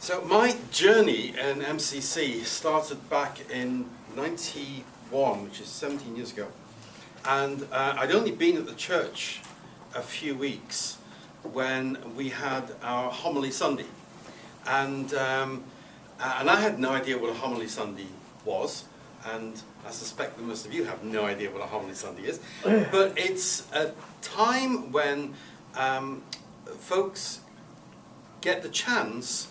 So my journey in MCC started back in '91, which is 17 years ago. And I'd only been at the church a few weeks when we had our homily Sunday. And I had no idea what a homily Sunday was. And I suspect that most of you have no idea what a homily Sunday is. But it's a time when folks get the chance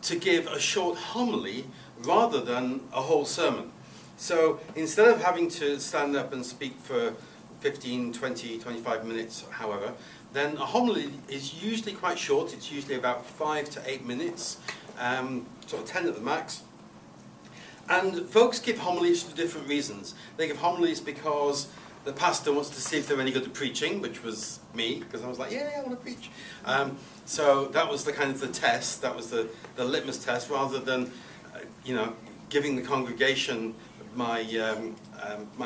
to give a short homily rather than a whole sermon. So instead of having to stand up and speak for 15, 20, 25 minutes, however, then a homily is usually quite short. It's usually about 5 to 8 minutes, sort of 10 at the max. And folks give homilies for different reasons. They give homilies because the pastor wants to see if they're any good at preaching, which was me, because I was like, yeah, I want to preach. So that was the kind of the test, that was the litmus test, rather than, giving the congregation my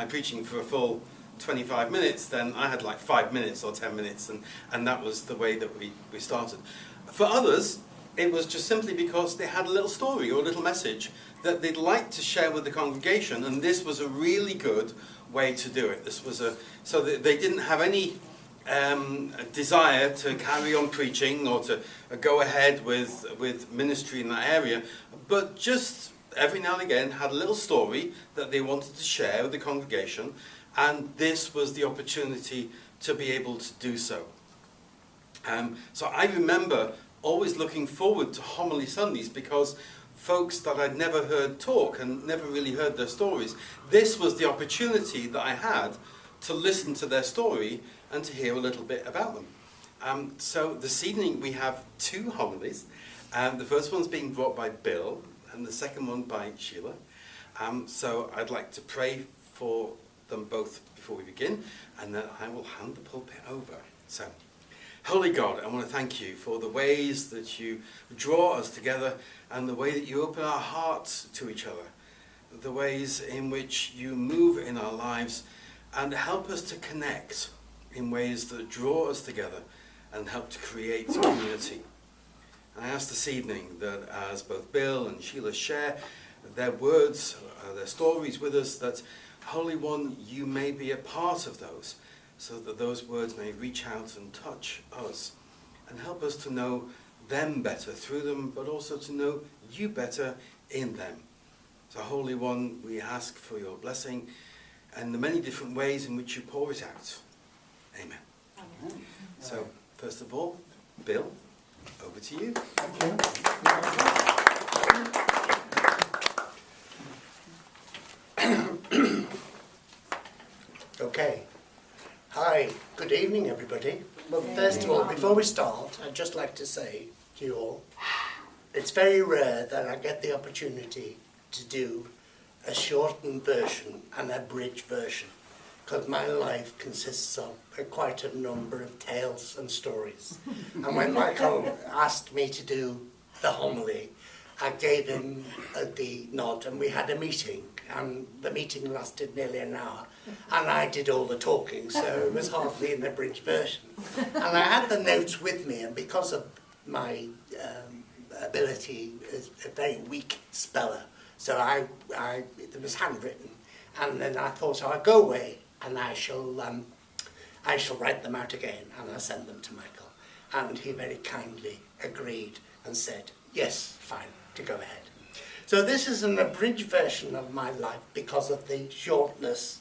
preaching for a full 25 minutes, then I had like 5 minutes or 10 minutes, and that was the way that we started. For others, it was just simply because they had a little story or a little message that they'd like to share with the congregation, and this was a really good way to do it. This was so that they didn't have any desire to carry on preaching or to go ahead with ministry in that area, but just every now and again had a little story that they wanted to share with the congregation, and this was the opportunity to be able to do so. So I remember always looking forward to homily Sundays because folks that I'd never heard talk and never really heard their stories, this was the opportunity that I had to listen to their story and to hear a little bit about them. So this evening we have 2 homilies. The first one's being brought by Bill and the second one by Shiela. So I'd like to pray for them both before we begin, and then I will hand the pulpit over. So, Holy God, I want to thank you for the ways that you draw us together and the way that you open our hearts to each other, the ways in which you move in our lives and help us to connect in ways that draw us together and help to create community. And I ask this evening that as both Bill and Sheila share their words, their stories with us, that Holy One, you may be a part of those, so that those words may reach out and touch us and help us to know them better through them, but also to know you better in them. So Holy One, we ask for your blessing and the many different ways in which you pour it out. Amen. Amen. So, first of all, Bill, over to you. Thank you. Okay. Hi, good evening everybody. Well, first of all, before we start, I'd just like to say to you all, it's very rare that I get the opportunity to do a shortened version and a abridged version, because my life consists of quite a number of tales and stories. And when Michael asked me to do the homily, I gave him the nod and we had a meeting, and the meeting lasted nearly an hour, and I did all the talking, so it was hardly an abridged version. And I had the notes with me, and because of my ability as a very weak speller, so it was handwritten, and then I thought, I'll go away and I shall write them out again, and I sent them to Michael, and he very kindly agreed and said, yes, fine, to go ahead. So this is an abridged version of my life because of the shortness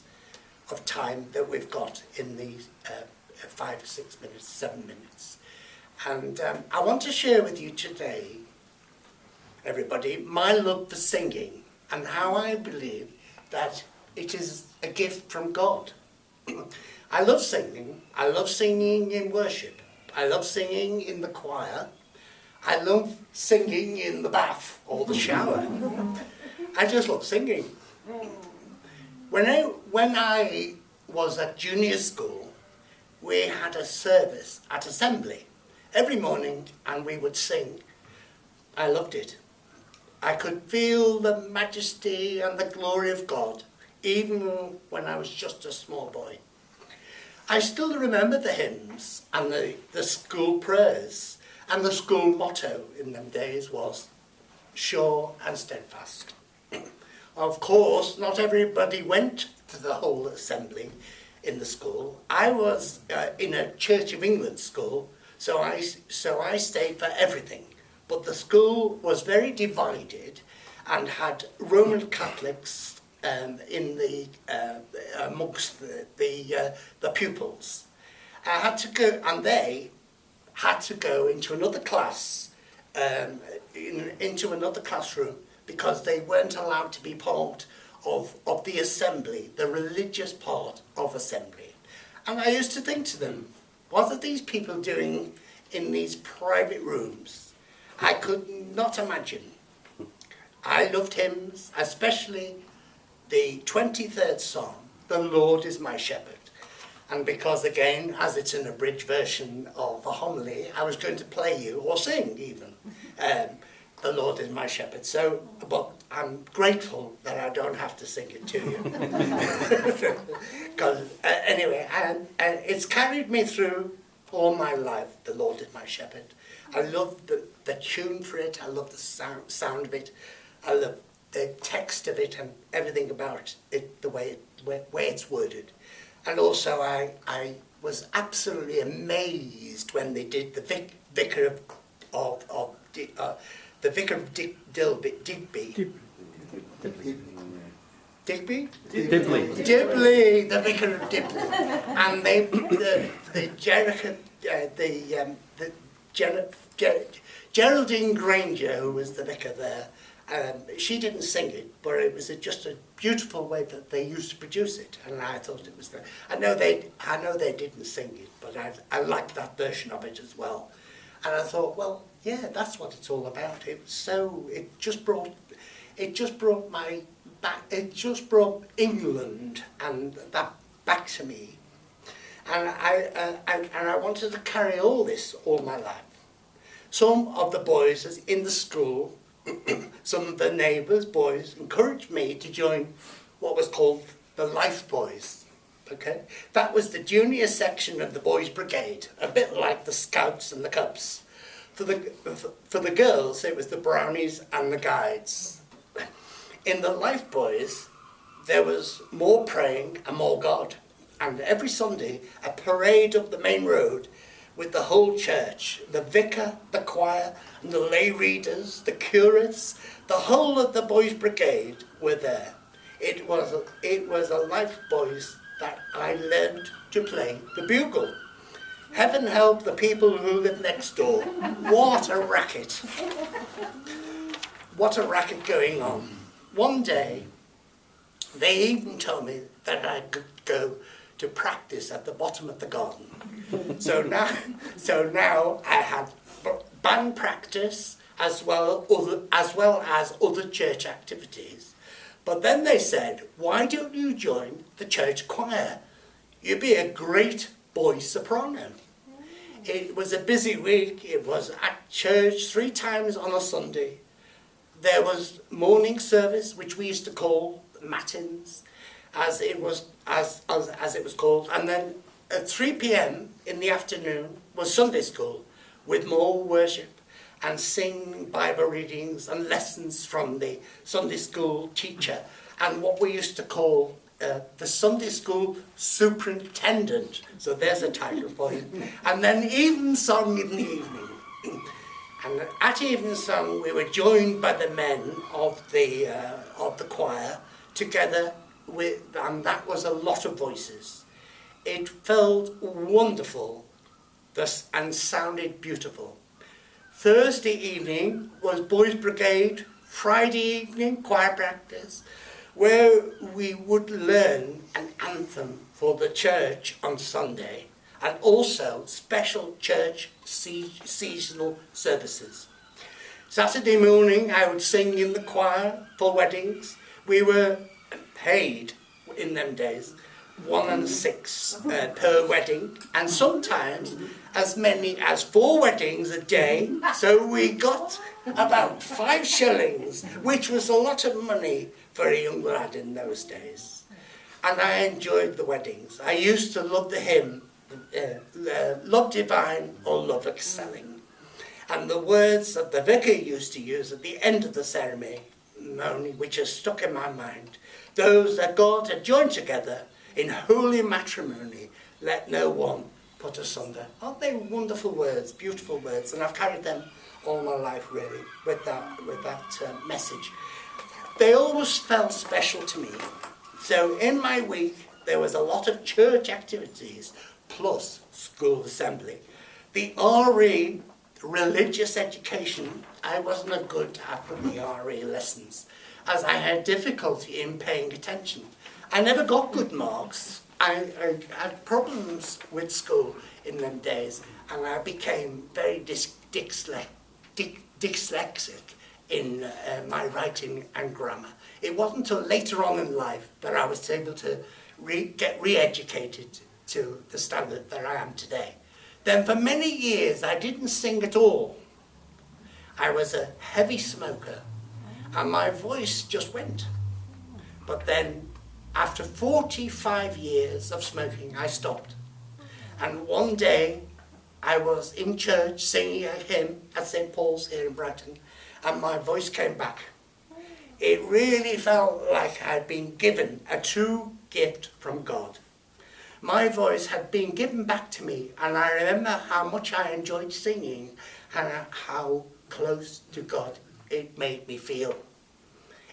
of time that we've got in these 5, 6 minutes, 7 minutes. And I want to share with you today, everybody, my love for singing and how I believe that it is a gift from God. I love singing. I love singing in worship. I love singing in the choir. I love singing in the bath or the shower. I just love singing. When I was at junior school, we had a service at assembly every morning, and we would sing. I loved it. I could feel the majesty and the glory of God, even when I was just a small boy. I still remember the hymns and the school prayers, and the school motto in them days was, sure and steadfast. Of course, not everybody went to the whole assembly in the school. I was in a Church of England school, so I stayed for everything. But the school was very divided and had Roman Catholics in the amongst the pupils. I had to go, and they had to go into another class, into another classroom, because they weren't allowed to be part of the assembly, the religious part of assembly. And I used to think to them, what are these people doing in these private rooms? I could not imagine. I loved hymns, especially the 23rd Psalm, "The Lord is my shepherd." And because, again, as it's an abridged version of a homily, I was going to play you, or sing even, "The Lord is my shepherd." So, but I'm grateful that I don't have to sing it to you. Because, anyway, and it's carried me through all my life, "The Lord is my shepherd." I love the tune for it, I love the sound of it, I love the text of it and everything about it, the way it's worded. And also I was absolutely amazed when they did the Vicar of Digby. Digby? Dibley, the Vicar of Dibley. And Geraldine Granger, who was the vicar there, she didn't sing it, but it was just a beautiful way that they used to produce it, and I thought it was there. I know they didn't sing it, but I liked that version of it as well. And I thought, well, yeah, that's what it's all about. It just brought England and that back to me. And I wanted to carry all this all my life. Some of the boys in the school, some of the neighbours' boys, encouraged me to join what was called the Life Boys. Okay, that was the junior section of the Boys' Brigade, a bit like the Scouts and the Cubs. For the girls, it was the Brownies and the Guides. In the Life Boys, there was more praying and more God. And every Sunday, a parade up the main road with the whole church, the vicar, the choir, and the lay readers, the curates, the whole of the Boys' Brigade were there. It was a Life Boys that I learned to play the bugle. Heaven help the people who live next door. What a racket. What a racket going on. One day, they even told me that I could go to practice at the bottom of the garden. So now I had band practice as well as other church activities. But then they said, why don't you join the church choir? You'd be a great boy soprano. It was a busy week. It was at church 3 times on a Sunday. There was morning service, which we used to call matins, as it was called, and then at 3 p.m. in the afternoon was Sunday school, with more worship and singing Bible readings and lessons from the Sunday school teacher, and what we used to call the Sunday school superintendent. So there's a title for you. And then evensong in the evening. And at evensong we were joined by the men of the choir together with, and that was a lot of voices. It felt wonderful and sounded beautiful. Thursday evening was Boys' Brigade, Friday evening choir practice, where we would learn an anthem for the church on Sunday, and also special church seasonal services. Saturday morning I would sing in the choir for weddings. We were paid in them days 1 and 6 per wedding, and sometimes as many as 4 weddings a day, so we got about 5 shillings, which was a lot of money for a young lad in those days. And I enjoyed the weddings. I used to love the hymn, Love Divine or Love Excelling. And the words that the vicar used to use at the end of the ceremony, which has stuck in my mind, those that God had joined together in holy matrimony, let no one put asunder. Aren't they wonderful words, beautiful words? And I've carried them all my life, really, with that message. They always felt special to me. So in my week, there was a lot of church activities, plus school assembly. The RE, religious education, I wasn't a good at the RE lessons, as I had difficulty in paying attention. I never got good marks. I had problems with school in them days, and I became very dyslexic in my writing and grammar. It wasn't until later on in life that I was able to get re-educated to the standard that I am today. Then for many years I didn't sing at all. I was a heavy smoker and my voice just went. But then after 45 years of smoking, I stopped. And one day I was in church singing a hymn at St. Paul's here in Brighton, and my voice came back. It really felt like I'd been given a true gift from God. My voice had been given back to me, and I remember how much I enjoyed singing and how close to God it made me feel.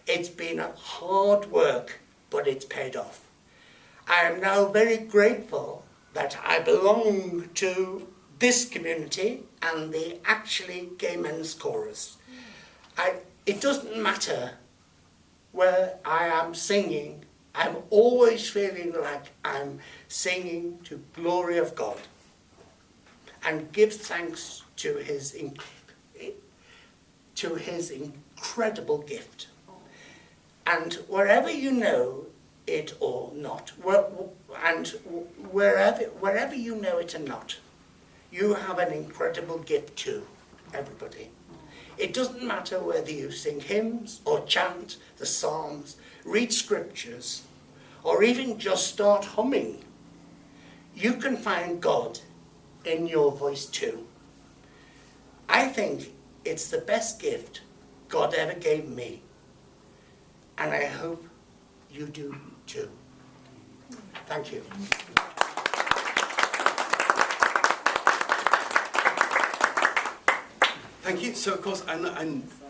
It's been a hard work, but it's paid off. I am now very grateful that I belong to this community and the actually gay men's chorus. It doesn't matter where I am singing, I'm always feeling like I'm singing to glory of God and give thanks to his incredible gift. And wherever you know it or not, and wherever you know it or not, you have an incredible gift too, everybody. It doesn't matter whether you sing hymns or chant the psalms, read scriptures, or even just start humming. You can find God in your voice too. I think it's the best gift God ever gave me, and I hope you do too. Thank you. Thank you. So, of course, and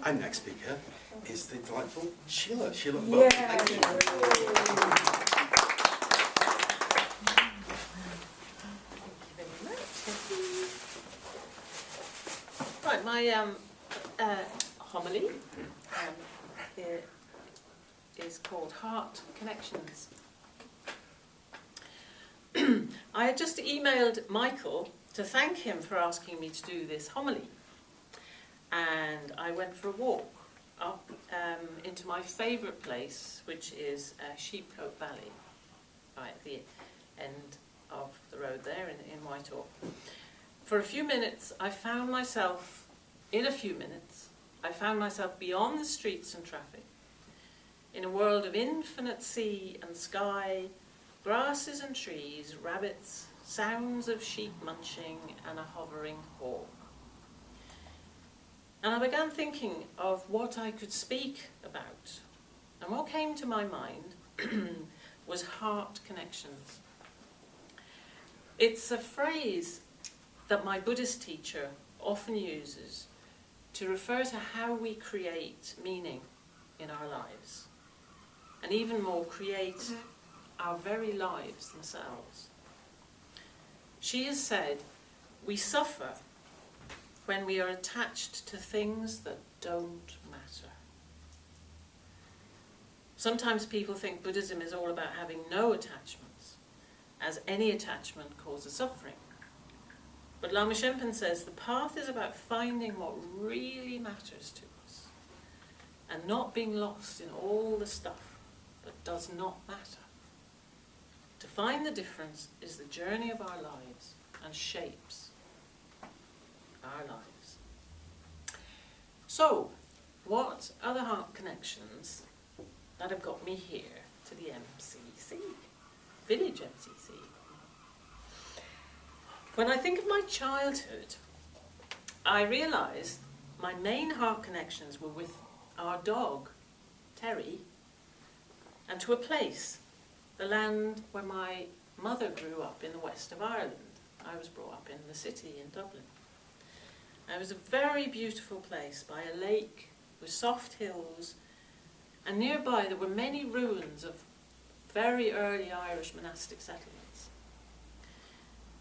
our next speaker is the delightful Shiela. Shiela, welcome. Yeah. Thank you. Right, my homily is called Heart Connections. I had just emailed Michael to thank him for asking me to do this homily. And I went for a walk up into my favourite place, which is Sheepcote Valley, right at the end of the road there in Whitehall. For a few minutes, I found myself beyond the streets and traffic, in a world of infinite sea and sky, grasses and trees, rabbits, sounds of sheep munching, and a hovering hawk. And I began thinking of what I could speak about. And what came to my mind was heart connections. It's a phrase that my Buddhist teacher often uses to refer to how we create meaning in our lives. And even more, create our very lives themselves. She has said, we suffer when we are attached to things that don't matter. Sometimes people think Buddhism is all about having no attachments, as any attachment causes suffering. But Lama Shenpen says the path is about finding what really matters to us, and not being lost in all the stuff that does not matter. To find the difference is the journey of our lives and shapes our lives. So, what are the heart connections that have got me here to the MCC, Village MCC? When I think of my childhood, I realised my main heart connections were with our dog, Terry, and to a place, the land where my mother grew up in the west of Ireland. I was brought up in the city in Dublin. It was a very beautiful place by a lake with soft hills, and nearby there were many ruins of very early Irish monastic settlements.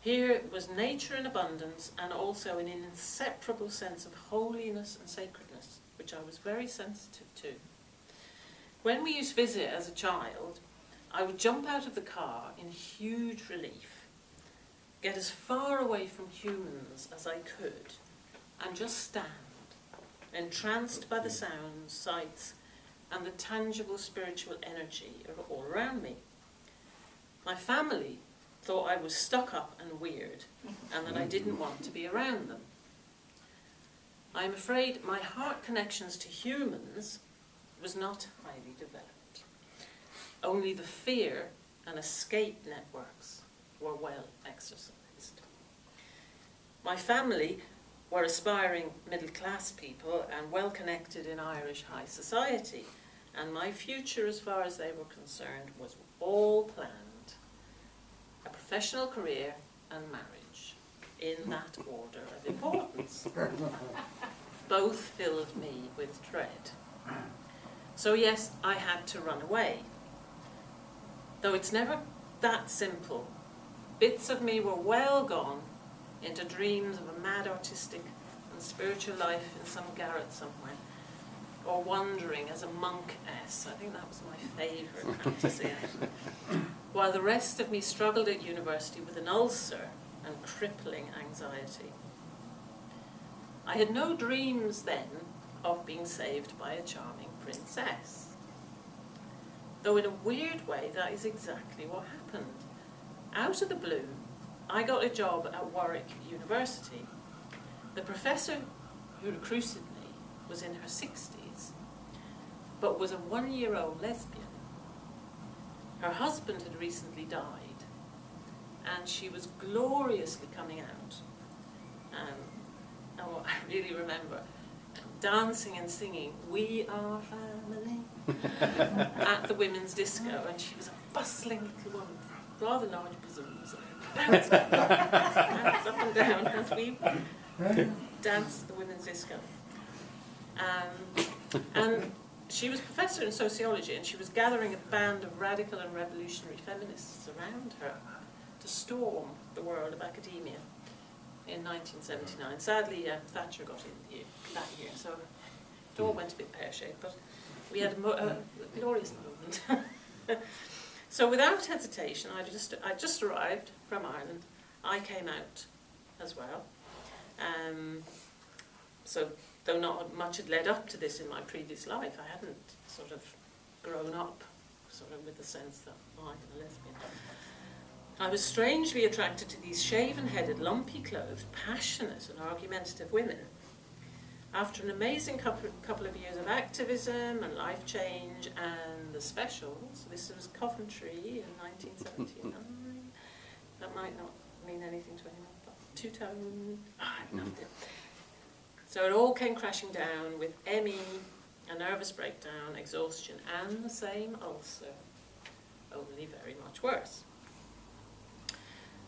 Here was nature in abundance and also an inseparable sense of holiness and sacredness, which I was very sensitive to. When we used to visit as a child, I would jump out of the car in huge relief, get as far away from humans as I could, and just stand, entranced by the sounds, sights, and the tangible spiritual energy all around me. My family thought I was stuck up and weird, and that I didn't want to be around them. I'm afraid my heart connections to humans was not highly developed. Only the fear and escape networks were well exercised. My family were aspiring middle-class people and well-connected in Irish high society, and my future, as far as they were concerned, was all planned. A professional career and marriage, in that order of importance. Both filled me with dread. So yes, I had to run away. Though it's never that simple, bits of me were well gone into dreams of a mad artistic and spiritual life in some garret somewhere, or wandering as a monk-ess. I think that was my favourite fantasy. While the rest of me struggled at university with an ulcer and crippling anxiety. I had no dreams then of being saved by a charming princess. Though in a weird way, that is exactly what happened. Out of the blue, I got a job at Warwick University. The professor who recruited me was in her 60s, but was a one-year-old lesbian. Her husband had recently died, and she was gloriously coming out. And I really remember dancing and singing "We Are Family" at the women's disco, and she was a bustling little woman, rather large bosoms, bounced up and down as we danced at the women's disco. And she was professor in sociology, and she was gathering a band of radical and revolutionary feminists around her to storm the world of academia in 1979. Sadly, Thatcher got in that year, so it all went a bit pear-shaped, but we had a glorious moment. So without hesitation, I just arrived from Ireland. I came out as well. So though not much had led up to this in my previous life, I hadn't sort of grown up sort of with the sense that I'm a lesbian. I was strangely attracted to these shaven-headed, lumpy-clothed, passionate and argumentative women. After an amazing couple of years of activism and life change and the specials, this was Coventry in 1979. That might not mean anything to anyone, but two-tone, nothing. So it all came crashing down with ME, a nervous breakdown, exhaustion, and the same ulcer, only very much worse.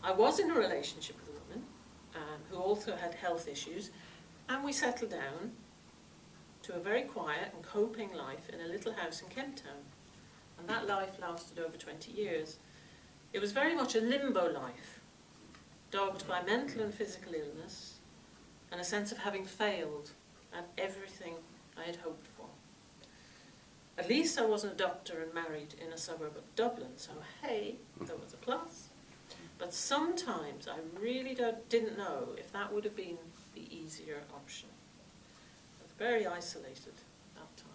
I was in a relationship with a woman who also had health issues, and we settled down to a very quiet and coping life in a little house in Kent Town. And that life lasted over 20 years. It was very much a limbo life, dogged by mental and physical illness, and a sense of having failed at everything I had hoped for. At least I wasn't a doctor and married in a suburb of Dublin, so hey, there was a plus. But sometimes I really didn't know if that would have been the easier option. I was very isolated at that time.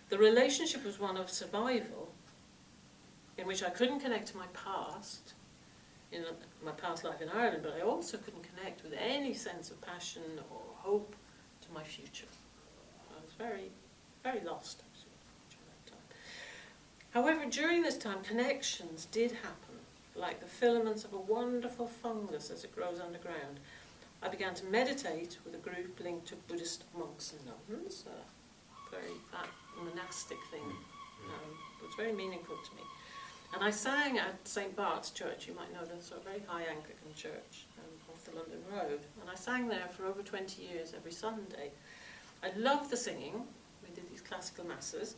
The relationship was one of survival, in which I couldn't connect to my past, in my past life in Ireland, but I also couldn't connect with any sense of passion or hope to my future. I was very, very lost, actually, during that time. However, during this time, connections did happen, like the filaments of a wonderful fungus as it grows underground, I began to meditate with a group linked to Buddhist monks and nuns, that monastic thing was very meaningful to me. And I sang at St. Bart's Church, you might know that's a very high Anglican church off the London Road, and I sang there for over 20 years every Sunday. I loved the singing. We did these classical masses,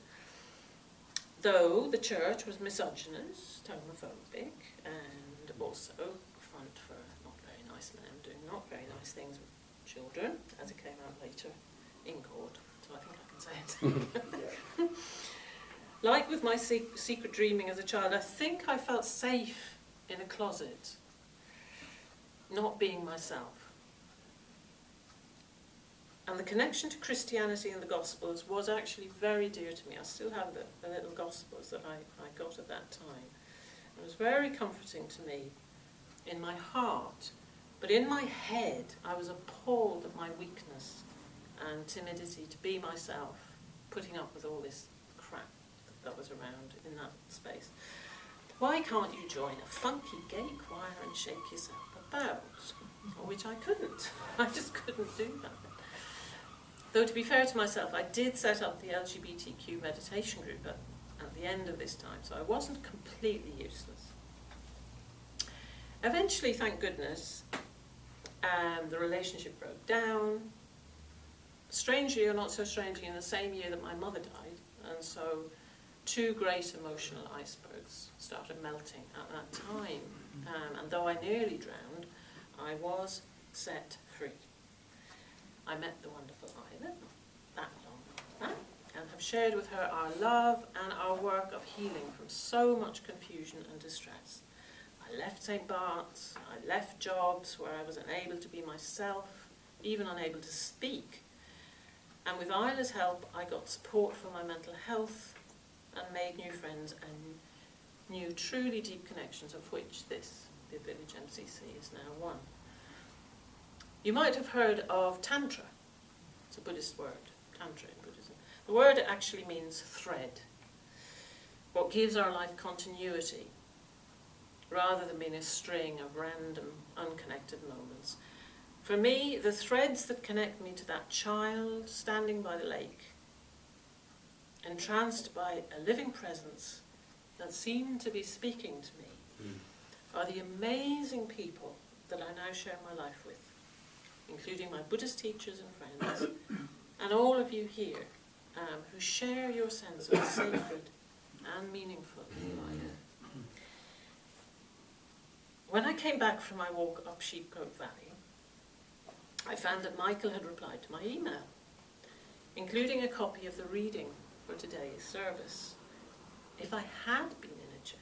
though the church was misogynist, homophobic, and also front for not very nice men doing not very nice things with children, as it came out later in court, so I think I can say it. Like with my secret dreaming as a child, I think I felt safe in a closet, not being myself. And the connection to Christianity and the Gospels was actually very dear to me. I still have the little Gospels that I got at that time. It was very comforting to me in my heart, but in my head I was appalled at my weakness and timidity to be myself, putting up with all this crap that was around in that space. Why can't you join a funky gay choir and shake yourself about? Which I couldn't. I just couldn't do that. Though to be fair to myself, I did set up the LGBTQ meditation group at the end of this time, so I wasn't completely useless. Eventually, thank goodness, the relationship broke down. Strangely or not so strangely, in the same year that my mother died, and so two great emotional icebergs started melting at that time. And though I nearly drowned, I was set free. I met the wonderful Isla, that long back, and have shared with her our love and our work of healing from so much confusion and distress. I left St. Bart's, I left jobs where I was unable to be myself, even unable to speak. And with Isla's help, I got support for my mental health and made new friends and new truly deep connections, of which this, the Village MCC, is now one. You might have heard of Tantra. It's a Buddhist word, Tantra in Buddhism. The word actually means thread, what gives our life continuity, rather than being a string of random, unconnected moments. For me, the threads that connect me to that child standing by the lake, entranced by a living presence that seemed to be speaking to me, are the amazing people that I now share my life with, including my Buddhist teachers and friends, and all of you here who share your sense of sacred and meaningful in life. When I came back from my walk up Sheepcote Valley, I found that Michael had replied to my email, including a copy of the reading for today's service. If I had been in a chair,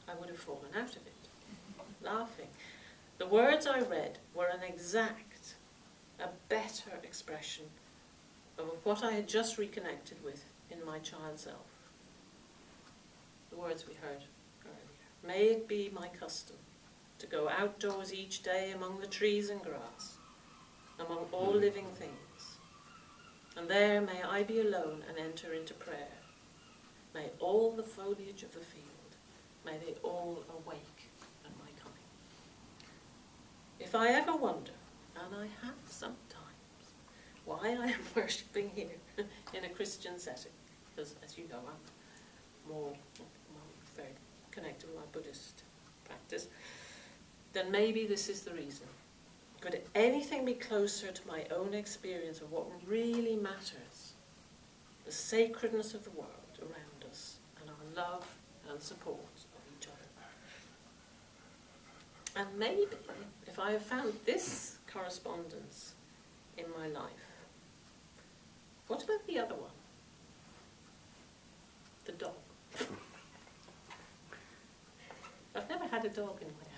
I would have fallen out of it, laughing. The words I read were an exact, a better expression of what I had just reconnected with in my child self. The words we heard earlier. May it be my custom to go outdoors each day among the trees and grass, among all living things, and there may I be alone and enter into prayer. May all the foliage of the field, may they all awake at my coming. If I ever wonder, and I have sometimes, why I am worshipping here in a Christian setting, because as you know I'm more very connected with my Buddhist practice, then maybe this is the reason. Could anything be closer to my own experience of what really matters? The sacredness of the world around us and our love and support of each other. And maybe, if I have found this correspondence in my life, what about the other one? The dog. I've never had a dog in my life.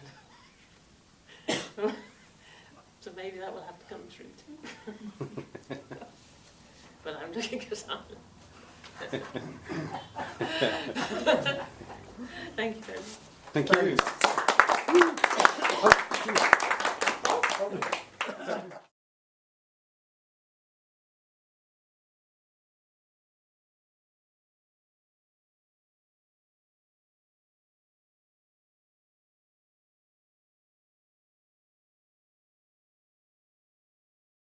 So maybe that will have to come through too. But I'm looking at Alan. Thank you very much. Thank you. Oh,